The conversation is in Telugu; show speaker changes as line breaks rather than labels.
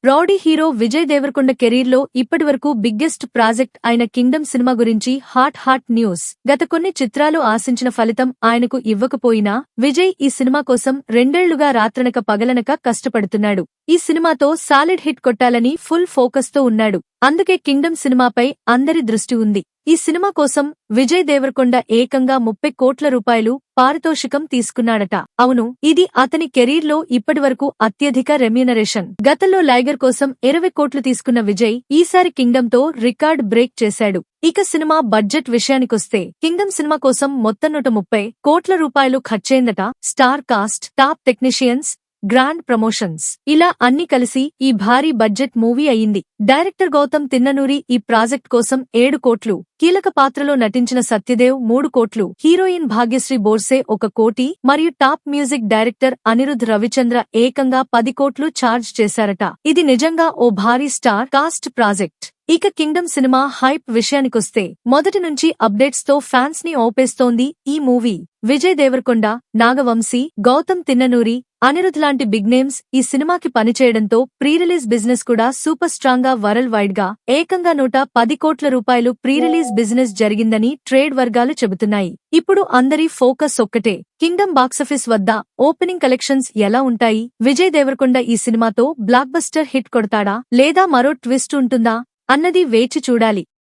రౌడీ హీరో విజయ్ దేవరకొండ కెరీర్లో ఇప్పటివరకు బిగ్గెస్ట్ ప్రాజెక్ట్ అయిన కింగ్డమ్ సినిమా గురించి హాట్ న్యూస్. గత కొన్ని చిత్రాలు ఆశించిన ఫలితం ఆయనకు ఇవ్వకపోయినా విజయ్ ఈ సినిమా కోసం 2 ఏళ్లుగా రాత్రనక పగలనక కష్టపడుతున్నాడు. ఈ సినిమాతో సాలిడ్ హిట్ కొట్టాలని ఫుల్ ఫోకస్ తో ఉన్నాడు. అందుకే కింగ్డమ్ సినిమాపై అందరి దృష్టి ఉంది. ఈ సినిమా కోసం విజయ్ దేవరకొండ ఏకంగా 30 కోట్ల రూపాయలు పారితోషికం తీసుకున్నాడట. అవును, ఇది అతని కెరీర్లో ఇప్పటివరకు అత్యధిక రెమ్యూనరేషన్. గతంలో లైగర్ కోసం 20 కోట్లు తీసుకున్న విజయ్ ఈసారి కింగ్డమ్ తో రికార్డ్ బ్రేక్ చేశాడు. ఇక సినిమా బడ్జెట్ విషయానికొస్తే కింగ్డమ్ సినిమా కోసం మొత్తం 130 కోట్ల రూపాయలు ఖర్చయిందట. Star cast, top technicians, grand promotions ఇలా అన్ని కలిసి ఈ భారీ బడ్జెట్ మూవీ అయింది. డైరెక్టర్ గౌతమ్ తిన్ననూరి ఈ ప్రాజెక్ట్ కోసం 7 కోట్లు, కీలక పాత్రలో నటించిన సత్యదేవ్ 3 కోట్లు, హీరోయిన్ భాగ్యశ్రీ బోర్సే 1 కోటి మరియు top music director Anirudh Ravichandra ఏకంగా 10 కోట్లు ఛార్జ్ చేశారట. ఇది నిజంగా ఓ భారీ స్టార్ కాస్ట్ ప్రాజెక్ట్. ఇక కింగ్డమ్ సినిమా హైప్ విషయానికొస్తే మొదటి నుంచి అప్డేట్స్ తో ఫ్యాన్స్ ని ఓపేస్తోంది ఈ మూవీ. విజయ్ దేవరకొండ, నాగవంశీ, గౌతమ్ తిన్ననూరి, అనిరుద్ లాంటి బిగ్ నేమ్స్ ఈ సినిమాకి పనిచేయడంతో ప్రీ-రిలీజ్ బిజినెస్ కూడా సూపర్ స్ట్రాంగ్ గా వరల్డ్ వైడ్ గా ఏకంగా 110 కోట్ల రూపాయలు ప్రీ-రిలీజ్ బిజినెస్ జరిగిందని ట్రేడ్ వర్గాలు చెబుతున్నాయి. ఇప్పుడు అందరి ఫోకస్ ఒక్కటే, కింగ్డమ్ బాక్సాఫీస్ వద్ద ఓపెనింగ్ కలెక్షన్స్ ఎలా ఉంటాయి? విజయ్ దేవరకొండ ఈ సినిమాతో బ్లాక్ బస్టర్ హిట్ కొడతాడా లేదా మరో ట్విస్ట్ ఉంటుందా అన్నది వేచి చూడాలి.